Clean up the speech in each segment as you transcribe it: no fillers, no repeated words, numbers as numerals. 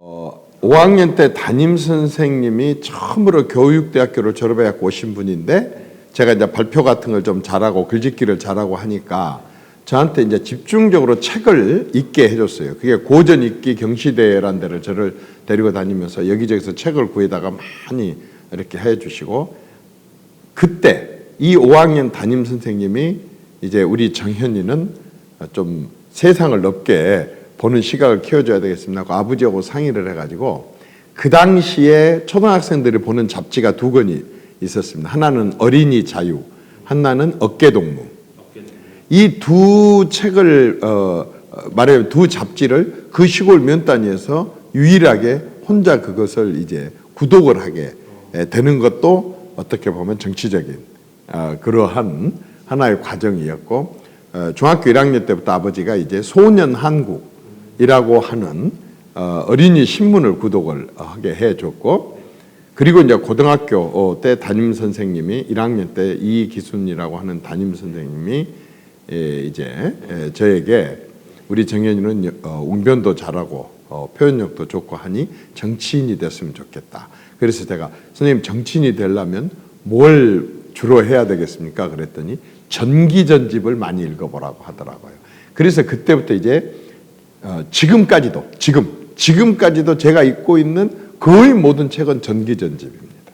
5학년 때 담임 선생님이 처음으로 교육대학교를 졸업해갖고 오신 분인데, 제가 이제 발표 같은 걸 좀 잘하고 글짓기를 잘하고 하니까 저한테 이제 집중적으로 책을 읽게 해줬어요. 그게 고전 읽기 경시대회라는 데를 저를 데리고 다니면서 여기저기서 책을 구해다가 많이 이렇게 해주시고, 그때 이 5학년 담임 선생님이 이제 우리 정현이는 좀 세상을 넓게 보는 시각을 키워줘야 되겠습니다 하고 아버지하고 상의를 해가지고, 그 당시에 초등학생들이 보는 잡지가 두 권이 있었습니다. 하나는 어린이 자유, 하나는 어깨동무. 이 두 책을 말하자면 두 잡지를 그 시골 면 단위에서 유일하게 혼자 그것을 이제 구독을 하게 되는 것도 어떻게 보면 정치적인 그러한 하나의 과정이었고, 중학교 1학년 때부터 아버지가 이제 소년 한국이라고 하는 어린이 신문을 구독을 하게 해줬고, 그리고 이제 고등학교 때 담임 선생님이 1학년 때 이기순이라고 하는 담임 선생님이 이제 저에게 우리 정현이는 웅변도 잘하고 표현력도 좋고 하니 정치인이 됐으면 좋겠다. 그래서 제가 선생님 정치인이 되려면 뭘 주로 해야 되겠습니까? 그랬더니 전기전집을 많이 읽어보라고 하더라고요. 그래서 그때부터 이제 지금까지도 제가 읽고 있는 거의 모든 책은 전기전집입니다.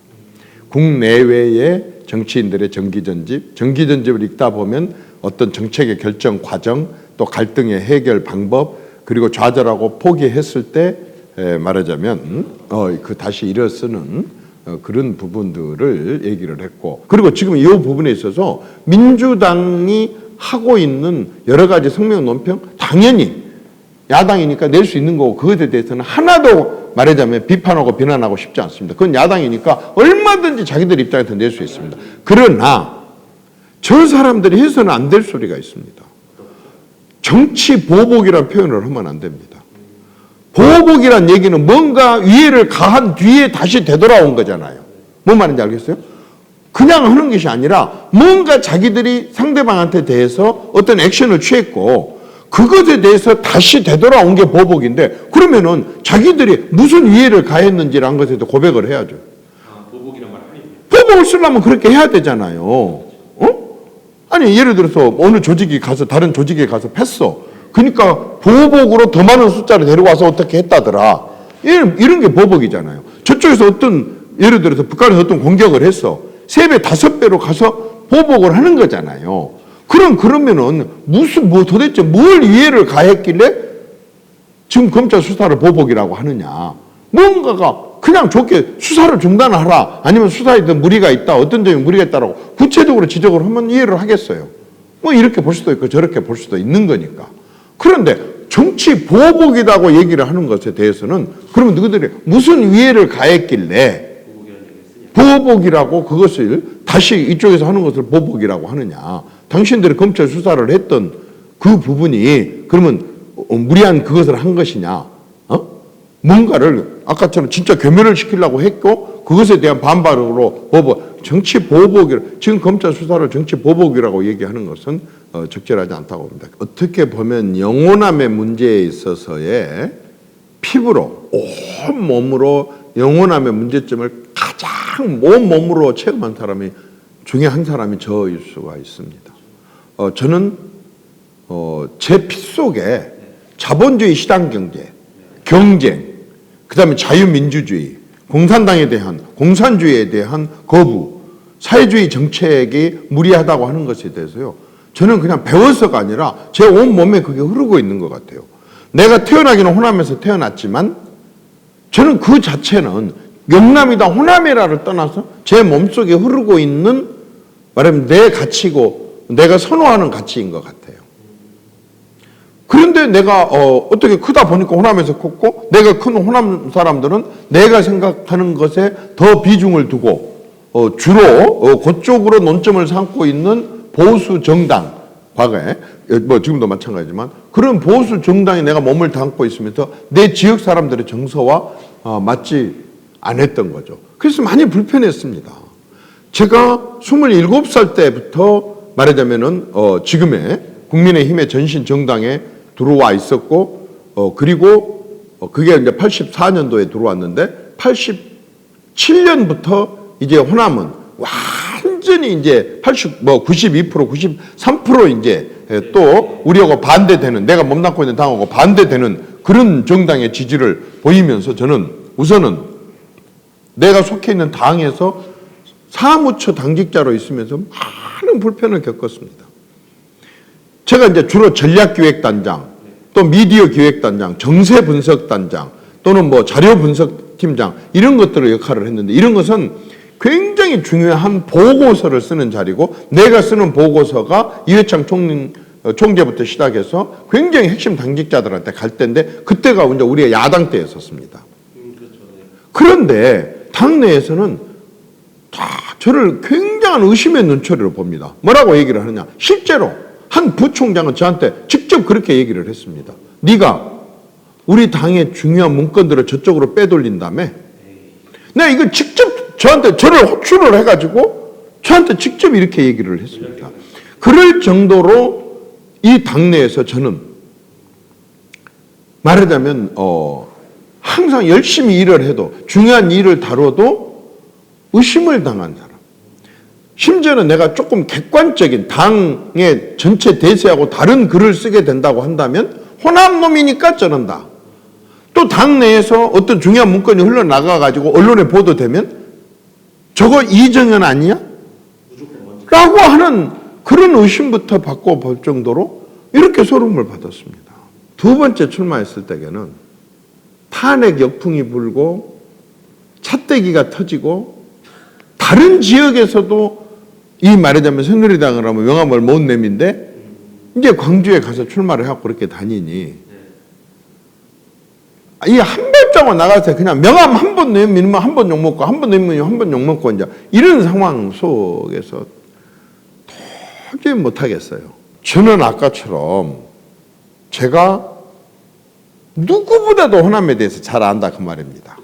국내외의 정치인들의 전기전집을 읽다 보면 어떤 정책의 결정 과정, 또 갈등의 해결 방법, 그리고 좌절하고 포기했을 때 말하자면 다시 일어서는 그런 부분들을 얘기를 했고, 그리고 지금 이 부분에 있어서 민주당이 하고 있는 여러 가지 성명 논평, 당연히 야당이니까 낼 수 있는 거고, 그것에 대해서는 하나도 말하자면 비판하고 비난하고 싶지 않습니다. 그건 야당이니까 얼마든지 자기들 입장에서 낼 수 있습니다. 그러나 저 사람들이 해서는 안 될 소리가 있습니다. 정치 보복이라는 표현을 하면 안 됩니다. 보복이란 얘기는 뭔가 위해를 가한 뒤에 다시 되돌아온 거잖아요. 뭔 말인지 알겠어요? 그냥 하는 것이 아니라 뭔가 자기들이 상대방한테 대해서 어떤 액션을 취했고 그것에 대해서 다시 되돌아온 게 보복인데, 그러면은 자기들이 무슨 위해를 가했는지라는 것에 대해서 고백을 해야죠. 보복이란 말 아니에요. 보복을 쓰려면 그렇게 해야 되잖아요. 아니 예를 들어서 어느 조직이 가서 다른 조직에 가서 팼어. 그러니까 보복으로 더 많은 숫자를 데려와서 어떻게 했다더라. 이런 게 보복이잖아요. 저쪽에서 예를 들어서 북한에서 어떤 공격을 했어. 3배, 5배로 가서 보복을 하는 거잖아요. 그러면은 도대체 뭘 위해를 가했길래 지금 검찰 수사를 보복이라고 하느냐. 뭔가가 그냥 좋게 수사를 중단하라, 아니면 수사에 무리가 있다, 어떤 점에 무리가 있다라고 구체적으로 지적을 하면 이해를 하겠어요. 뭐 이렇게 볼 수도 있고 저렇게 볼 수도 있는 거니까. 그런데 정치 보복이라고 얘기를 하는 것에 대해서는 그러면 너희들이 무슨 위해를 가했길래 보복이라고 그것을 다시 이쪽에서 하는 것을 보복이라고 하느냐. 당신들이 검찰 수사를 했던 그 부분이 그러면 무리한 그것을 한 것이냐. 뭔가를 아까처럼 진짜 괴멸을 시키려고 했고 그것에 대한 반발으로 정치 보복이라고, 지금 검찰 수사를 정치 보복이라고 얘기하는 것은 적절하지 않다고 봅니다. 어떻게 보면 영혼함의 문제에 있어서의 피부로 온 몸으로 영혼함의 문제점을 가장 온 몸으로 체험한 사람이 중에 한 사람이 저일 수가 있습니다. 저는 제 피 속에 자본주의 시장 경쟁, 그 다음에 자유민주주의, 공산당에 대한, 공산주의에 대한 거부, 사회주의 정책이 무리하다고 하는 것에 대해서요, 저는 그냥 배워서가 아니라 제 온 몸에 그게 흐르고 있는 것 같아요. 내가 태어나기는 호남에서 태어났지만 저는 그 자체는 영남이다 호남이라를 떠나서 제 몸속에 흐르고 있는 말하면 내 가치고 내가 선호하는 가치인 것 같아요. 그런데 내가 어떻게 크다 보니까 호남에서 컸고, 내가 큰 호남 사람들은 내가 생각하는 것에 더 비중을 두고 주로 그쪽으로 논점을 삼고 있는 보수 정당, 과거에 뭐 지금도 마찬가지지만 그런 보수 정당에 내가 몸을 담고 있으면서 내 지역 사람들의 정서와 맞지 않았던 거죠. 그래서 많이 불편했습니다. 제가 27살 때부터 말하자면은 지금의 국민의힘의 전신 정당에 들어와 있었고, 그리고 그게 이제 84년도에 들어왔는데 87년부터 이제 호남은 완전히 이제 92%, 93% 이제 또 우리하고 반대되는, 내가 몸담고 있는 당하고 반대되는 그런 정당의 지지를 보이면서 저는 우선은 내가 속해 있는 당에서 사무처 당직자로 있으면서 많은 불편을 겪었습니다. 제가 이제 주로 전략기획단장, 또 미디어 기획단장, 정세 분석단장, 또는 뭐 자료 분석팀장 이런 것들을 역할을 했는데, 이런 것은 굉장히 중요한 보고서를 쓰는 자리고, 내가 쓰는 보고서가 이회창 총재부터 시작해서 굉장히 핵심 당직자들한테 갈 때인데, 그때가 이제 우리가 야당 때였었습니다. 그렇죠. 네. 그런데 당내에서는 다 저를 굉장한 의심의 눈초리로 봅니다. 뭐라고 얘기를 하느냐? 실제로 한 부총장은 저한테 직접 그렇게 얘기를 했습니다. 네가 우리 당의 중요한 문건들을 저쪽으로 빼돌린다며? 내가 이거 직접 저를 호출을 해가지고 저한테 직접 이렇게 얘기를 했습니다. 그럴 정도로 이 당내에서 저는 말하자면 항상 열심히 일을 해도, 중요한 일을 다뤄도 의심을 당한 사람. 심지어는 내가 조금 객관적인 당의 전체 대세하고 다른 글을 쓰게 된다고 한다면 호남놈이니까 저런다. 또 당내에서 어떤 중요한 문건이 흘러나가가지고 언론에 보도되면 저거 이정현 아니야? 라고 하는 그런 의심부터 받고 볼 정도로 이렇게 소름을 받았습니다. 두 번째 출마했을 때에는 탄핵 역풍이 불고 찻대기가 터지고 다른 지역에서도 이 말하자면 새누리당을 하면 명함을 못 내민데 이제 광주에 가서 출마를 해갖고 그렇게 다니니 이 한 발자국 나가서 그냥 명함 한 번 내밀면 한 번 욕먹고 한 번 내밀면 한 번 욕먹고 이제 이런 상황 속에서 도저히 못하겠어요. 저는 아까처럼 제가 누구보다도 호남에 대해서 잘 안다 그 말입니다.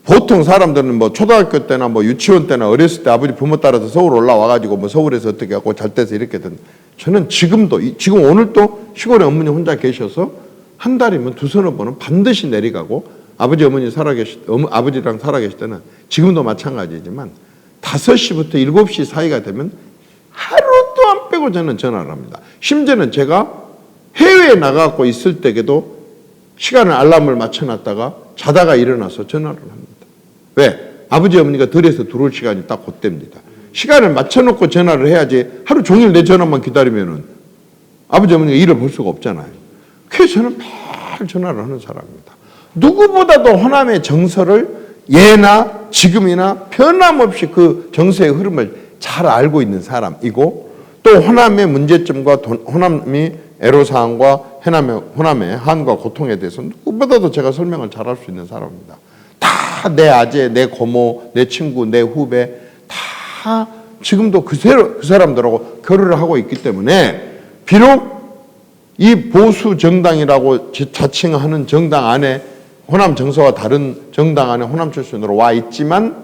보통 사람들은 뭐 초등학교 때나 뭐 유치원 때나 어렸을 때 아버지 부모 따라서 서울 올라와가지고 뭐 서울에서 어떻게 하고 잘 때서 이렇게 된, 저는 지금도 지금 오늘 또 시골에 어머니 혼자 계셔서 한 달이면 두서너 번은 반드시 내려가고, 아버지 어머니 아버지랑 살아계실 때는 지금도 마찬가지지만 5시부터 7시 사이가 되면 하루도 안 빼고 저는 전화를 합니다. 심지어는 제가 해외에 나가고 있을 때에도 시간을 알람을 맞춰놨다가 자다가 일어나서 전화를 합니다. 왜? 아버지 어머니가 덜해서 들어올 시간이 딱 그때입니다. 시간을 맞춰놓고 전화를 해야지 하루 종일 내 전화만 기다리면은 아버지 어머니가 일을 볼 수가 없잖아요. 그래서 저는 매일 전화를 하는 사람입니다. 누구보다도 호남의 정서를 예나 지금이나 변함없이 그 정서의 흐름을 잘 알고 있는 사람이고, 또 호남의 문제점과 호남이 애로사항과 호남의 한과 고통에 대해서 누구보다도 제가 설명을 잘할 수 있는 사람입니다. 다 내 아재, 내 고모, 내 친구, 내 후배 다 지금도 그 사람들하고 교류를 하고 있기 때문에, 비록 이 보수 정당이라고 자칭하는 정당 안에 호남 정서와 다른 정당 안에 호남 출신으로 와 있지만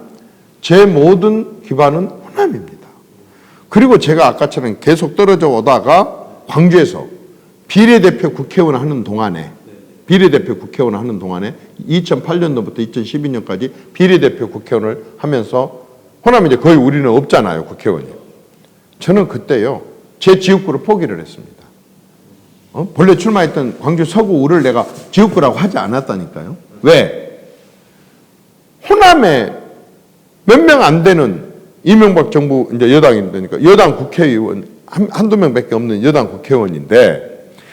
제 모든 기반은 호남입니다. 그리고 제가 아까처럼 계속 떨어져 오다가 광주에서 비례대표 국회의원 하는 동안에 2008년도부터 2012년까지 비례대표 국회의원을 하면서, 호남이 이제 거의 우리는 없잖아요, 국회의원이. 저는 그때요, 제 지역구를 포기를 했습니다. 본래 출마했던 광주 서구를 내가 지역구라고 하지 않았다니까요. 왜? 호남에 몇 명 안 되는 이명박 정부 이제 여당이 되니까 여당 국회의원 한두 명밖에 없는 여당 국회의원인데,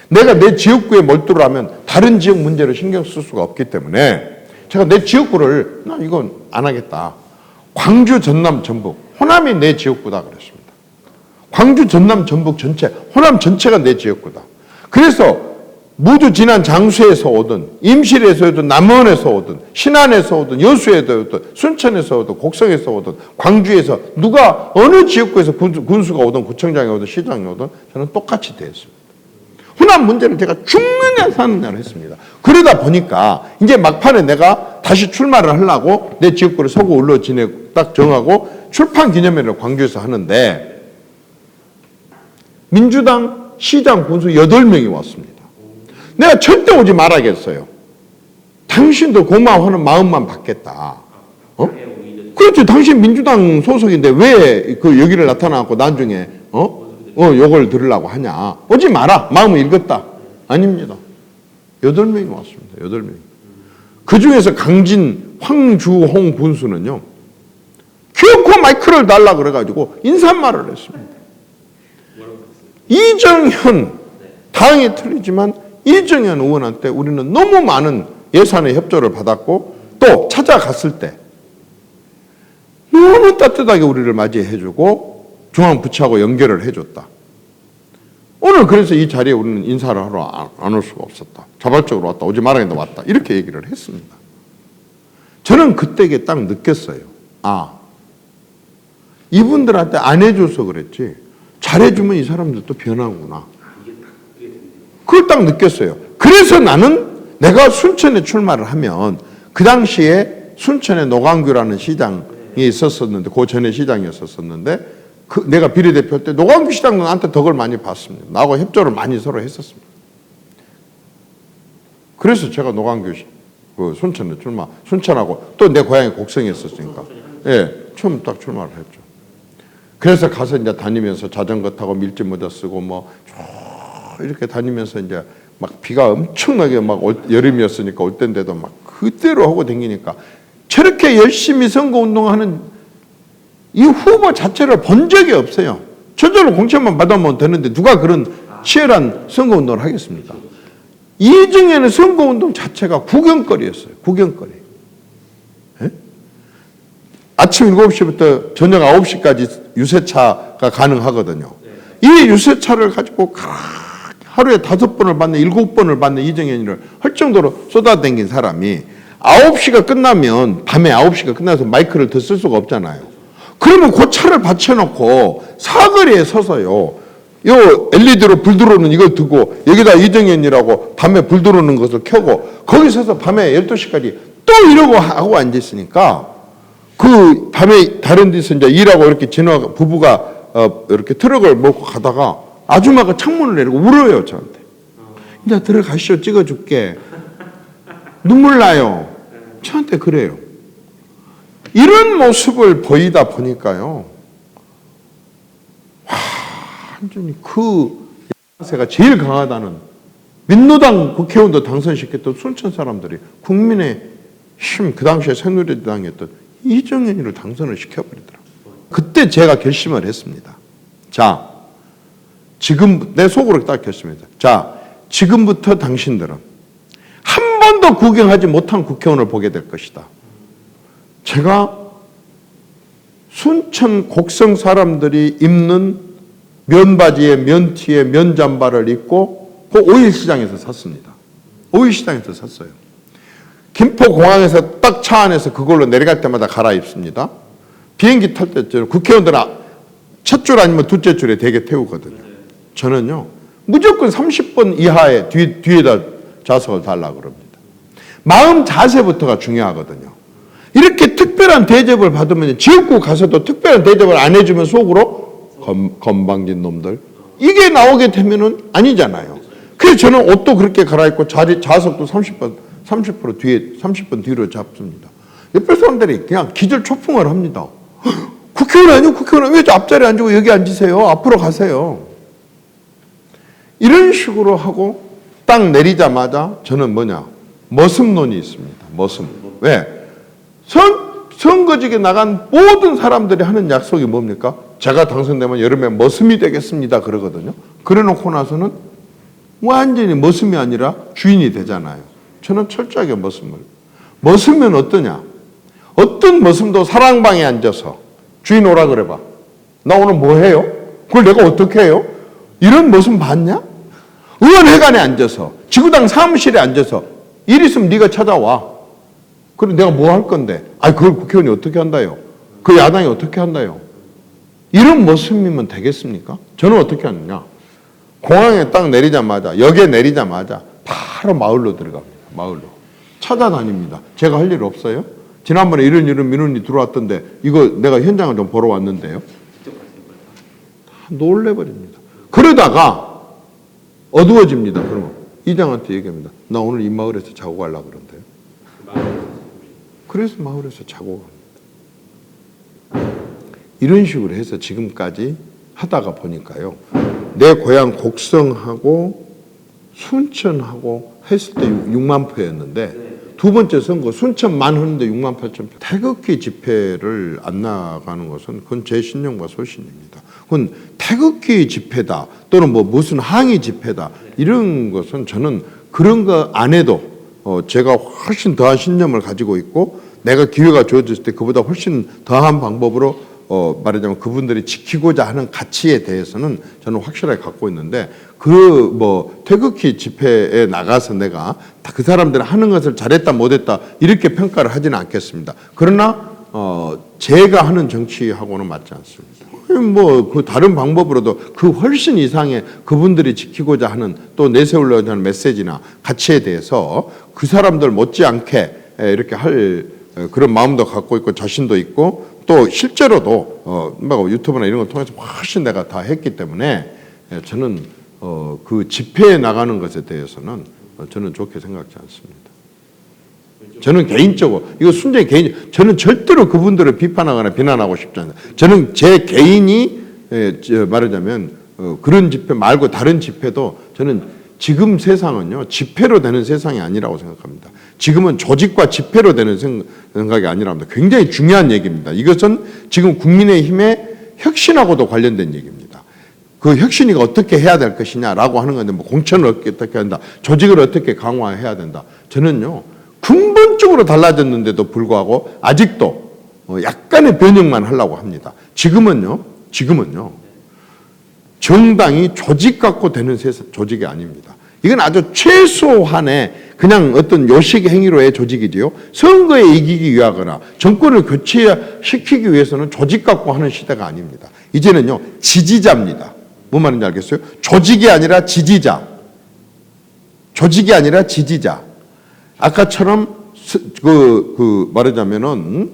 내가 내 지역구에 몰두를 하면 다른 지역 문제를 신경 쓸 수가 없기 때문에 제가 내 지역구를 나 이건 안 하겠다. 광주, 전남, 전북, 호남이 내 지역구다 그랬습니다. 광주, 전남, 전북 전체, 호남 전체가 내 지역구다. 그래서 모두 지난 장수에서 오든 임실에서 오든 남원에서 오든 신안에서 오든 여수에서 오든 순천에서 오든 곡성에서 오든 광주에서 누가 어느 지역구에서 군수가 오든 구청장이 오든 시장이 오든 저는 똑같이 대했습니다. 호남 문제를 제가 죽느냐 사느냐를 했습니다. 그러다 보니까 이제 막판에 내가 다시 출마를 하려고 내 지역구를 서구 올로 지내고 딱 정하고 출판 기념회를 광주에서 하는데, 민주당 시장 군수 8명이 왔습니다. 내가 절대 오지 말아야겠어요. 당신도 고마워하는 마음만 받겠다. 당에 오히려 그렇지. 당신 민주당 소속인데 왜 그 여기를 나타나고 나중에 욕을 들으려고 하냐. 오지 마라. 마음을 읽었다. 아닙니다. 8명이 왔습니다. 8명. 그 중에서 강진, 황주홍 군수는요. 결코 마이크를 달라 그래가지고 인사말을 했습니다. 이정현, 당이 틀리지만 이정현 의원한테 우리는 너무 많은 예산의 협조를 받았고 또 찾아갔을 때 너무 따뜻하게 우리를 맞이해주고 중앙부처하고 연결을 해줬다. 오늘 그래서 이 자리에 우리는 인사를 하러 안 올 수가 없었다. 자발적으로 왔다. 오지 말아야 했는데 왔다. 이렇게 얘기를 했습니다. 저는 그때 딱 느꼈어요. 아, 이분들한테 안 해줘서 그랬지 잘해주면 이 사람들도 변하구나. 그걸 딱 느꼈어요. 그래서 나는 내가 순천에 출마를 하면 그 당시에 순천에 노광규라는 시장이 있었었는데 그 전에 시장이었었는데 내가 비례대표 때 노광규 시장은 나한테 덕을 많이 봤습니다. 나하고 협조를 많이 서로 했었습니다. 그래서 제가 노광규 그 순천에 순천하고 또 내 고향이 곡성이었으니까 처음 딱 출마를 했죠. 그래서 가서 이제 다니면서 자전거 타고 밀짚 모자 쓰고 뭐 이렇게 다니면서 이제 막 비가 엄청나게 막 여름이었으니까 올 때인데도 막 그대로 하고 다니니까 저렇게 열심히 선거운동하는 이 후보 자체를 본 적이 없어요. 저절로 공천만 받아면 되는데 누가 그런 치열한 선거운동을 하겠습니까? 이중에는 선거운동 자체가 구경거리였어요. 구경거리. 예? 아침 7시부터 저녁 9시까지 유세차가 가능하거든요. 이 유세차를 가지고 하루에 5번을 받는 7번을 받는 이정현이를 할 정도로 쏟아댕긴 사람이 9시가 끝나면 밤에 9시가 끝나서 마이크를 더 쓸 수가 없잖아요. 그러면 그 차를 받쳐놓고 사거리에 서서요. 요 LED로 불 들어오는 이걸 두고 여기다 이정현이라고 밤에 불 들어오는 것을 켜고 거기 서서 밤에 12시까지 또 이러고 하고 앉아있으니까 그 밤에 다른 데서 이제 일하고 이렇게 부부가 이렇게 트럭을 몰고 가다가 아줌마가 창문을 내리고 울어요, 저한테. 이제 들어가시오, 찍어줄게. 눈물 나요. 저한테 그래요. 이런 모습을 보이다 보니까요. 완전히 그 양세가 제일 강하다는 민노당 국회의원도 당선시켰던 순천 사람들이 국민의힘 그 당시에 새누리당이었던 이정현이를 당선을 시켜버리더라고요. 그때 제가 결심을 했습니다. 자, 지금 내 속으로 딱 결심했다. 자, 지금부터 당신들은 한 번도 구경하지 못한 국회의원을 보게 될 것이다. 제가 순천 곡성 사람들이 입는 면바지에 면티에 면잠바를 입고 그 오일시장에서 샀습니다. 오일시장에서 샀어요. 김포공항에서 딱 차 안에서 그걸로 내려갈 때마다 갈아입습니다. 비행기 탈 때 국회의원들은 첫 줄 아니면 둘째 줄에 대개 태우거든요. 저는요 무조건 30번 이하의 뒤에다 좌석을 달라고 그럽니다. 마음 자세부터가 중요하거든요. 이렇게 특별한 대접을 받으면 지역구 가서도 특별한 대접을 안 해주면 속으로 건방진 놈들 이게 나오게 되면은 아니잖아요. 그래서 저는 옷도 그렇게 갈아입고 좌석도 30% 뒤에 30분 뒤로 잡습니다. 옆에 사람들이 그냥 기절초풍을 합니다. 국회의원 아니요? 국회의원 왜 앞자리에 앉고 여기 앉으세요? 앞으로 가세요. 이런 식으로 하고 딱 내리자마자 저는 머슴론이 있습니다. 머슴. 왜? 선거직에 나간 모든 사람들이 하는 약속이 뭡니까? 제가 당선되면 여름에 머슴이 되겠습니다. 그러거든요. 그래 놓고 나서는 완전히 머슴이 아니라 주인이 되잖아요. 저는 철저하게 머슴은 어떠냐? 어떤 머슴도 사랑방에 앉아서 주인 오라 그래봐. 나 오늘 뭐 해요? 그걸 내가 어떻게 해요? 이런 머슴 봤냐? 의원회관에 앉아서 지구당 사무실에 앉아서 일 있으면 네가 찾아와. 그럼 내가 뭐 할 건데? 그걸 국회의원이 어떻게 한다요? 그 야당이 어떻게 한다요? 이런 머슴이면 되겠습니까? 저는 어떻게 하느냐? 공항에 딱 내리자마자 역에 내리자마자 바로 마을로 들어갑니다. 마을로. 찾아다닙니다. 제가 할 일 없어요? 지난번에 이런 민원이 들어왔던데 이거 내가 현장을 좀 보러 왔는데요. 다 놀래버립니다. 그러다가 어두워집니다. 그러면 이장한테 얘기합니다. 나 오늘 이 마을에서 자고 가려고 그런대요. 그래서 마을에서 자고 갑니다. 이런 식으로 해서 지금까지 하다가 보니까요. 내 고향 곡성하고 순천하고 했을 때 6만 표였는데 두 번째 선거 순천만 하는데 6만 8천 표. 태극기 집회를 안 나가는 것은 그건 제 신념과 소신입니다. 그건 태극기 집회다 또는 뭐 무슨 항의 집회다 이런 것은 저는 그런 거 안 해도 제가 훨씬 더한 신념을 가지고 있고 내가 기회가 주어졌을 때 그보다 훨씬 더한 방법으로 말하자면 그분들이 지키고자 하는 가치에 대해서는 저는 확실하게 갖고 있는데 그 뭐 태극기 집회에 나가서 내가 그 사람들이 하는 것을 잘했다 못했다 이렇게 평가를 하지는 않겠습니다. 그러나 제가 하는 정치하고는 맞지 않습니다. 뭐 그 다른 방법으로도 그 훨씬 이상의 그분들이 지키고자 하는 또 내세우려고 하는 메시지나 가치에 대해서 그 사람들 못지않게 이렇게 할 그런 마음도 갖고 있고 자신도 있고 또 실제로도 뭐 유튜브나 이런 걸 통해서 훨씬 내가 다 했기 때문에 저는 그 집회에 나가는 것에 대해서는 저는 좋게 생각지 않습니다. 저는 개인적으로 이거 순전히 개인 저는 절대로 그분들을 비판하거나 비난하고 싶지 않아요. 저는 제 개인이 말하자면 그런 집회 말고 다른 집회도 저는 지금 세상은요 집회로 되는 세상이 아니라고 생각합니다. 지금은 조직과 집회로 되는 생각이 아니랍니다. 굉장히 중요한 얘기입니다. 이것은 지금 국민의힘의 혁신하고도 관련된 얘기입니다. 그 혁신이 어떻게 해야 될 것이냐라고 하는 건데 뭐 공천을 어떻게 한다, 조직을 어떻게 강화해야 된다. 저는요 근본적으로 달라졌는데도 불구하고 아직도 약간의 변형만 하려고 합니다. 지금은요 정당이 조직 갖고 되는 조직이 아닙니다. 이건 아주 최소한의 그냥 어떤 요식 행위로의 조직이지요. 선거에 이기기 위하거나 정권을 교체시키기 위해서는 조직 갖고 하는 시대가 아닙니다. 이제는요 지지자입니다. 뭔 말인지 알겠어요? 조직이 아니라 지지자. 조직이 아니라 지지자. 아까처럼 말하자면은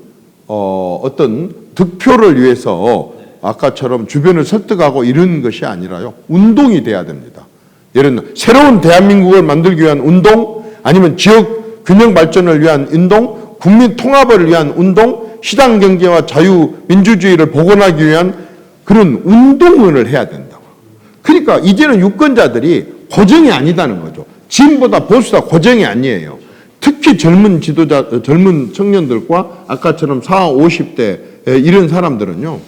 어떤 득표를 위해서 아까처럼 주변을 설득하고 이런 것이 아니라요 운동이 돼야 됩니다. 예를 들어 새로운 대한민국을 만들기 위한 운동, 아니면 지역 균형 발전을 위한 운동, 국민 통합을 위한 운동, 시장 경제와 자유민주주의를 복원하기 위한 그런 운동을 해야 된다고. 그러니까 이제는 유권자들이 고정이 아니다는 거죠. 지금보다 보수다 고정이 아니에요. 특히 젊은 지도자, 젊은 청년들과 아까처럼 40, 50대 이런 사람들은요.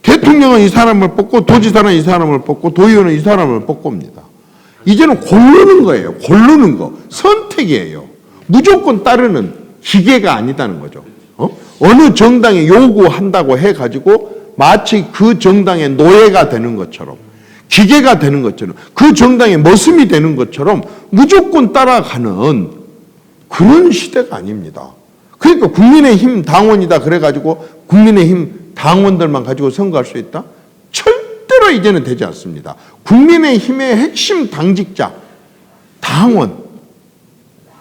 대통령은 이 사람을 뽑고 도지사는 이 사람을 뽑고 도의원은 이 사람을 뽑고 옵니다. 이제는 고르는 거예요. 고르는 거. 선택이에요. 무조건 따르는 기계가 아니다는 거죠. 어느 정당이 요구한다고 해가지고 마치 그 정당의 노예가 되는 것처럼 기계가 되는 것처럼 그 정당의 머슴이 되는 것처럼 무조건 따라가는 그런 시대가 아닙니다. 그러니까 국민의힘 당원이다 그래가지고 국민의힘 당원들만 가지고 선거할 수 있다? 절대로 이제는 되지 않습니다. 국민의힘의 핵심 당직자, 당원,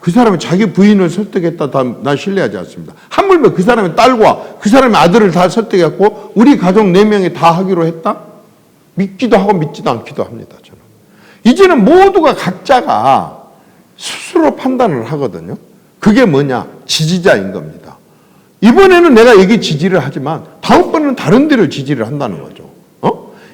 그 사람이 자기 부인을 설득했다, 나 신뢰하지 않습니다. 하물며 그 사람의 딸과 그 사람의 아들을 다 설득했고 우리 가족 4명이 다 하기로 했다? 믿기도 하고 믿지도 않기도 합니다. 저는. 이제는 모두가 각자가 스스로 판단을 하거든요. 그게 뭐냐? 지지자인 겁니다. 이번에는 내가 여기 지지를 하지만 다음번에는 다른 데를 지지를 한다는 거죠.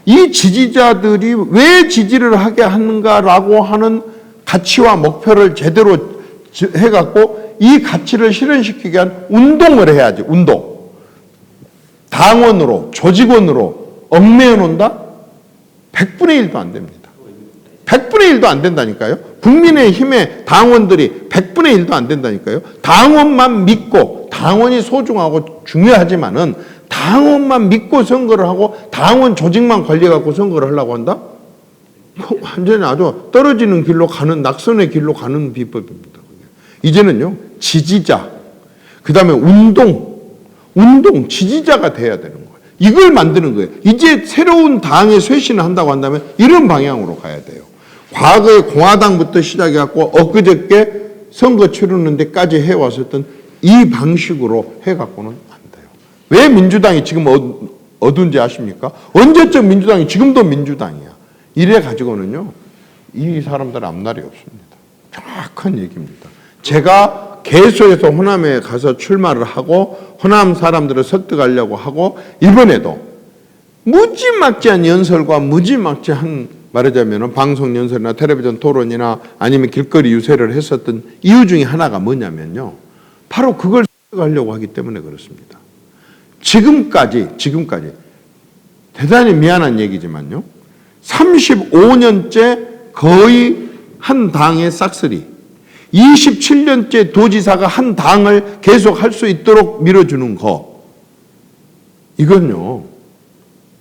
이 지지자들이 왜 지지를 하게 하는가라고 하는 가치와 목표를 제대로 해갖고 이 가치를 실현시키기 위한 운동을 해야지. 운동. 당원으로 조직원으로 얽매여 놓는다? 100분의 1도 안 됩니다. 100분의 1도 안 된다니까요. 국민의힘의 당원들이 100분의 1도 안 된다니까요. 당원만 믿고 당원이 소중하고 중요하지만은 당원만 믿고 선거를 하고 당원 조직만 관리해갖고 선거를 하려고 한다? 완전히 아주 떨어지는 길로 가는 낙선의 길로 가는 비법입니다. 이제는요 지지자, 그 다음에 운동 지지자가 돼야 되는 거예요. 이걸 만드는 거예요. 이제 새로운 당에 쇄신을 한다고 한다면 이런 방향으로 가야 돼요. 과거에 공화당부터 시작해갖고 엊그저께 선거 치르는 데까지 해왔었던 이 방식으로 해갖고는 안 돼요. 왜 민주당이 지금 어두운지 아십니까? 언제쯤 민주당이 지금도 민주당이야. 이래 가지고는요 이 사람들 앞날이 없습니다. 정확한 얘기입니다. 제가 계속해서 호남에 가서 출마를 하고 호남 사람들을 설득하려고 하고 이번에도 무지막지한 연설과 무지막지한 말하자면 방송 연설이나 텔레비전 토론이나 아니면 길거리 유세를 했었던 이유 중에 하나가 뭐냐면요. 바로 그걸 설득하려고 하기 때문에 그렇습니다. 지금까지 대단히 미안한 얘기지만요. 35년째 거의 한 당의 싹쓸이 27년째 도지사가 한 당을 계속 할 수 있도록 밀어주는 거 이건요.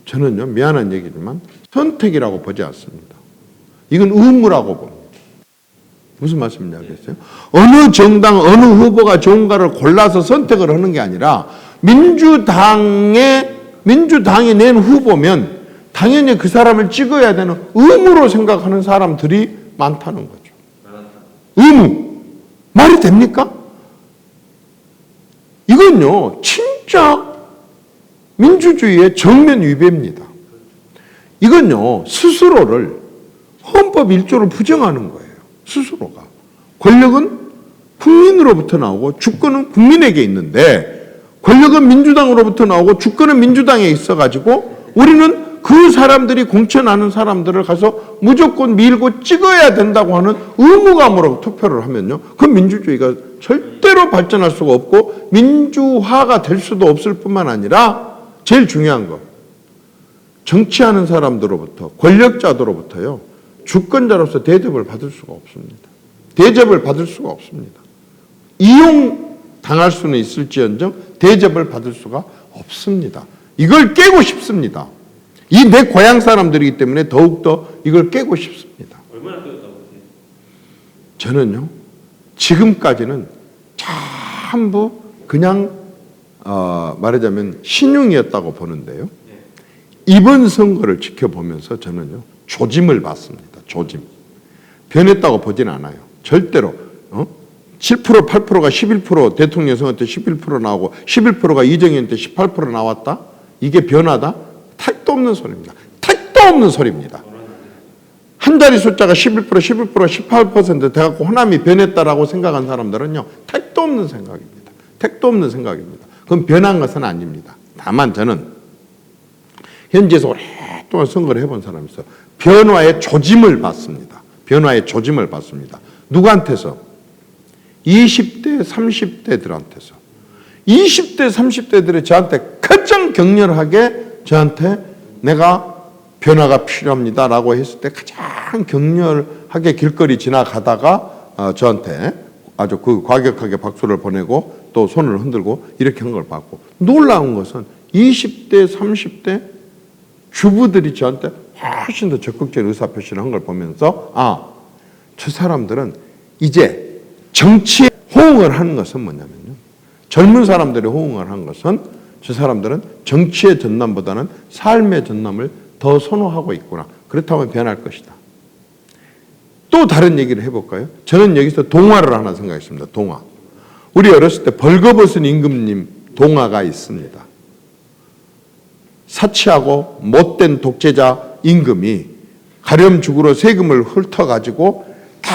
저는요. 미안한 얘기지만 선택이라고 보지 않습니다. 이건 의무라고 봅니다. 무슨 말씀인지 알겠어요? 어느 정당 어느 후보가 좋은가를 골라서 선택을 하는 게 아니라 민주당이 낸 후보면 당연히 그 사람을 찍어야 되는 의무로 생각하는 사람들이 많다는 거죠. 의무. 말이 됩니까? 이건요, 진짜 민주주의의 정면 위배입니다. 이건요, 스스로를 헌법 1조를 부정하는 거예요. 스스로가. 권력은 국민으로부터 나오고 주권은 국민에게 있는데 권력은 민주당으로부터 나오고 주권은 민주당에 있어가지고 우리는 그 사람들이 공천하는 사람들을 가서 무조건 밀고 찍어야 된다고 하는 의무감으로 투표를 하면요. 그 민주주의가 절대로 발전할 수가 없고 민주화가 될 수도 없을 뿐만 아니라 제일 중요한 거 정치하는 사람들로부터 권력자들로부터요. 주권자로서 대접을 받을 수가 없습니다. 대접을 받을 수가 없습니다. 이용당할 수는 있을지언정 대접을 받을 수가 없습니다. 이걸 깨고 싶습니다. 이 내 고향 사람들이기 때문에 더욱더 이걸 깨고 싶습니다. 얼마나 깨졌다고 보세요? 저는요. 지금까지는 전부 그냥 말하자면 신용이었다고 보는데요. 이번 선거를 지켜보면서 저는요. 조짐을 봤습니다. 조짐. 변했다고 보진 않아요. 절대로 7% 8%가 11% 대통령 선거 때 11% 나오고 11%가 이정현 때 18% 나왔다? 이게 변화다? 택도 없는 소리입니다. 택도 없는 소리입니다. 한 자리 숫자가 11%, 18% 돼갖고 호남이 변했다라고 생각한 사람들은요. 택도 없는 생각입니다. 택도 없는 생각입니다. 그건 변한 것은 아닙니다. 다만 저는 현지에서 오랫동안 선거를 해본 사람이서 변화의 조짐을 봤습니다. 변화의 조짐을 봤습니다. 누구한테서? 20대, 30대들한테서. 20대, 30대들이 저한테 가장 격렬하게 저한테 내가 변화가 필요합니다라고 했을 때 가장 격렬하게 길거리 지나가다가 저한테 아주 그 과격하게 박수를 보내고 또 손을 흔들고 이렇게 한 걸 봤고 놀라운 것은 20대, 30대 주부들이 저한테 훨씬 더 적극적인 의사표시를 한 걸 보면서 저 사람들은 이제 정치에 호응을 하는 것은 뭐냐면요. 젊은 사람들이 호응을 한 것은 저 사람들은 정치의 전남보다는 삶의 전남을 더 선호하고 있구나. 그렇다면 변할 것이다. 또 다른 얘기를 해볼까요? 저는 여기서 동화를 하나 생각했습니다. 동화. 우리 어렸을 때 벌거벗은 임금님 동화가 있습니다. 사치하고 못된 독재자 임금이 가렴 죽으러 세금을 훑어가지고 다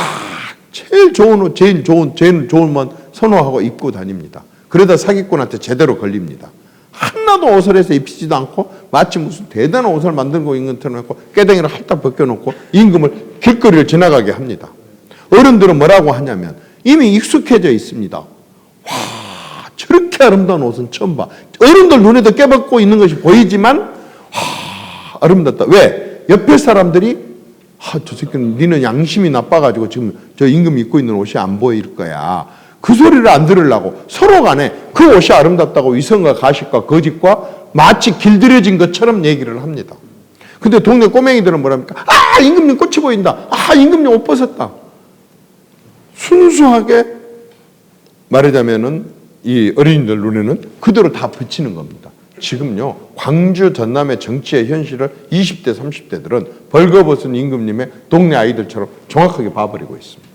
제일 좋은 옷, 제일 좋은 만 선호하고 입고 다닙니다. 그러다 사기꾼한테 제대로 걸립니다. 하나도 옷을 해서 입히지도 않고 마치 무슨 대단한 옷을 만들고 있는 것처럼 해놓고 깨댕이를 핥딱 벗겨놓고 임금을 길거리를 지나가게 합니다. 어른들은 뭐라고 하냐면 이미 익숙해져 있습니다. 와, 저렇게 아름다운 옷은 처음 봐. 어른들 눈에도 깨벗고 있는 것이 보이지만 와, 아름답다. 왜? 옆에 사람들이 저 새끼는 니는 양심이 나빠가지고 지금 저 임금이 입고 있는 옷이 안 보일 거야. 그 소리를 안 들으려고 서로 간에 그 옷이 아름답다고 위선과 가식과 거짓과 마치 길들여진 것처럼 얘기를 합니다. 근데 동네 꼬맹이들은 뭐랍니까? 임금님 꽃이 보인다. 임금님 옷 벗었다. 순수하게 말하자면은 이 어린이들 눈에는 그대로 다 비치는 겁니다. 지금요, 광주 전남의 정치의 현실을 20대, 30대들은 벌거벗은 임금님의 동네 아이들처럼 정확하게 봐버리고 있습니다.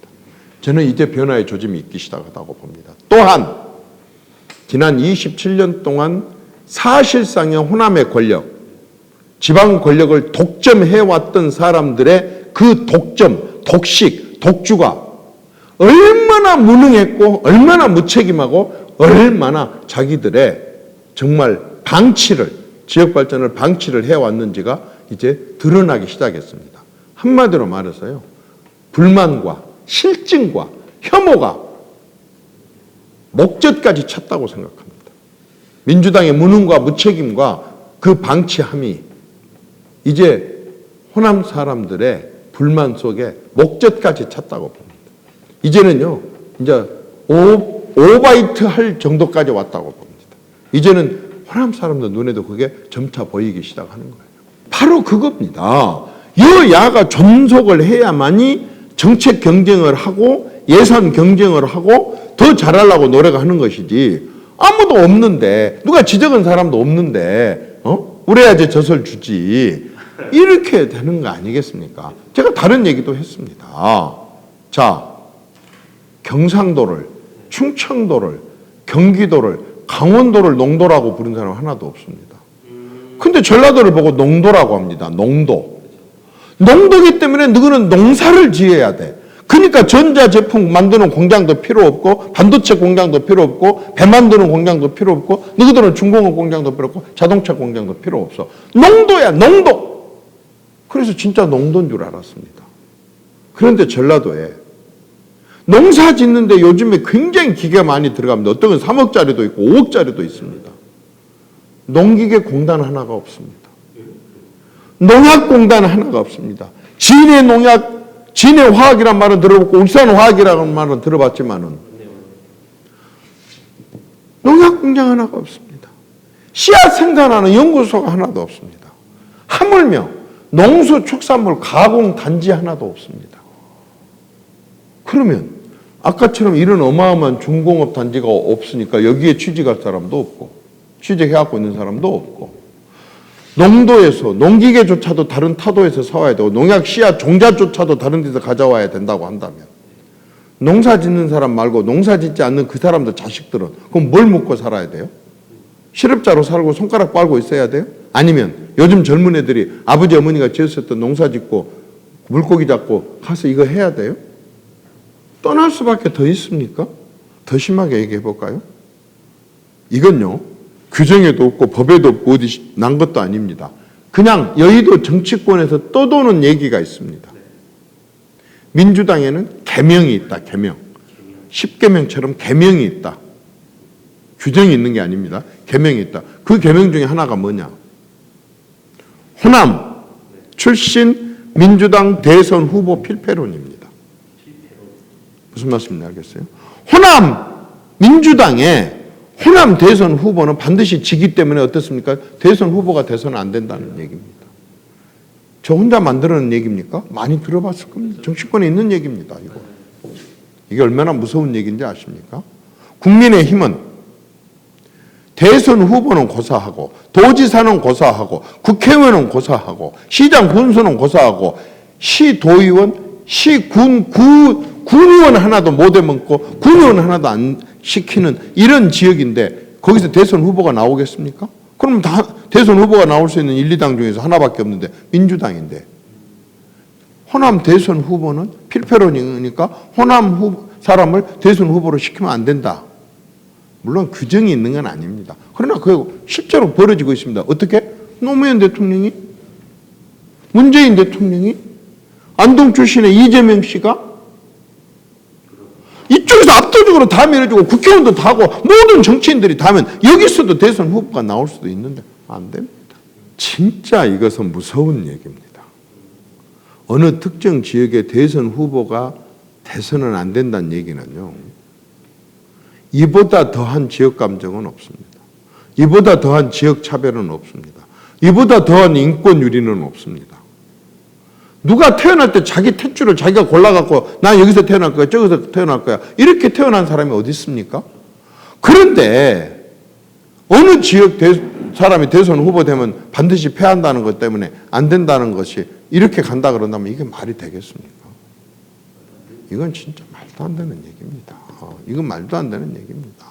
저는 이제 변화의 조짐이 있기 시작하다고 봅니다. 또한 지난 27년 동안 사실상의 호남의 권력, 지방 권력을 독점해왔던 사람들의 그 독점, 독식, 독주가 얼마나 무능했고 얼마나 무책임하고 얼마나 자기들의 정말 지역 발전을 방치를 해왔는지가 이제 드러나기 시작했습니다. 한마디로 말해서요. 불만과 실증과 혐오가 목젖까지 찼다고 생각합니다. 민주당의 무능과 무책임과 그 방치함이 이제 호남 사람들의 불만 속에 목젖까지 찼다고 봅니다. 이제는요, 이제 오바이트 할 정도까지 왔다고 봅니다. 이제는 호남 사람들 눈에도 그게 점차 보이기 시작하는 거예요. 바로 그겁니다. 여야가 존속을 해야만이 정책 경쟁을 하고 예산 경쟁을 하고 더 잘하려고 노력하는 것이지 아무도 없는데 누가 지적한 사람도 없는데 우려야지 젖을 주지 이렇게 되는 거 아니겠습니까? 제가 다른 얘기도 했습니다. 자, 경상도를, 충청도를, 경기도를, 강원도를 농도라고 부른 사람 하나도 없습니다. 근데 전라도를 보고 농도라고 합니다. 농도. 농도기 때문에 너희는 농사를 지어야 돼. 그러니까 전자제품 만드는 공장도 필요 없고 반도체 공장도 필요 없고 배 만드는 공장도 필요 없고 너희들은 중공업 공장도 필요 없고 자동차 공장도 필요 없어. 농도야, 농도. 그래서 진짜 농도인 줄 알았습니다. 그런데 전라도에 농사 짓는데 요즘에 굉장히 기계가 많이 들어갑니다. 어떤 건 3억짜리도 있고 5억짜리도 있습니다. 농기계 공단 하나가 없습니다. 농약공단 하나가 없습니다. 진해 화학이란 말은 들어봤고 울산 화학이라는 말은 들어봤지만은 농약공장 하나가 없습니다. 씨앗 생산하는 연구소가 하나도 없습니다. 하물며 농수축산물 가공 단지 하나도 없습니다. 그러면 아까처럼 이런 어마어마한 중공업 단지가 없으니까 여기에 취직할 사람도 없고 취직해갖고 있는 사람도 없고 농도에서 농기계조차도 다른 타도에서 사와야 되고 농약 씨앗 종자조차도 다른 데서 가져와야 된다고 한다면 농사 짓는 사람 말고 농사 짓지 않는 그 사람들 자식들은 그럼 뭘 먹고 살아야 돼요? 실업자로 살고 손가락 빨고 있어야 돼요? 아니면 요즘 젊은 애들이 아버지 어머니가 지었었던 농사 짓고 물고기 잡고 가서 이거 해야 돼요? 떠날 수밖에 더 있습니까? 더 심하게 얘기해 볼까요? 이건요, 규정에도 없고 법에도 없고 어디 난 것도 아닙니다. 그냥 여의도 정치권에서 떠도는 얘기가 있습니다. 민주당에는 계명이 있다, 계명. 10계명처럼 계명이 있다. 규정이 있는 게 아닙니다. 계명이 있다. 그 계명 중에 하나가 뭐냐? 호남 출신 민주당 대선 후보 필패론입니다. 무슨 말씀인지 알겠어요? 호남 민주당의 호남 대선 후보는 반드시 지기 때문에 어떻습니까? 대선 후보가 돼서는 안 된다는 얘기입니다. 저 혼자 만들어낸 얘기입니까? 많이 들어봤을 겁니다. 정치권에 있는 얘기입니다. 이게 얼마나 무서운 얘기인지 아십니까? 국민의힘은 대선 후보는 고사하고 도지사는 고사하고 국회의원은 고사하고 시장 군수는 고사하고 시도의원, 군의원 하나도 못 해먹고 군의원 하나도 안 시키는 이런 지역인데 거기서 대선 후보가 나오겠습니까? 그럼 다 대선 후보가 나올 수 있는 1, 2당 중에서 하나밖에 없는데 민주당인데 호남 대선 후보는 필패론이니까 호남 사람을 대선 후보로 시키면 안 된다. 물론 규정이 있는 건 아닙니다. 그러나 그 실제로 벌어지고 있습니다. 어떻게? 노무현 대통령이 문재인 대통령이 안동 출신의 이재명 씨가 이쪽에서 압도적으로 다 밀어주고 국회의원도 다 하고 모든 정치인들이 다 하면 여기서도 대선 후보가 나올 수도 있는데 안 됩니다. 진짜 이것은 무서운 얘기입니다. 어느 특정 지역의 대선 후보가 돼서는 안 된다는 얘기는요. 이보다 더한 지역 감정은 없습니다. 이보다 더한 지역 차별은 없습니다. 이보다 더한 인권 유리는 없습니다. 누가 태어날 때 자기 탯줄을 자기가 골라갖고 난 여기서 태어날 거야 저기서 태어날 거야 이렇게 태어난 사람이 어디 있습니까? 그런데 어느 지역 사람이 대선 후보 되면 반드시 패한다는 것 때문에 안 된다는 것이 이렇게 간다 그런다면 이게 말이 되겠습니까? 이건 진짜 말도 안 되는 얘기입니다. 이건 말도 안 되는 얘기입니다.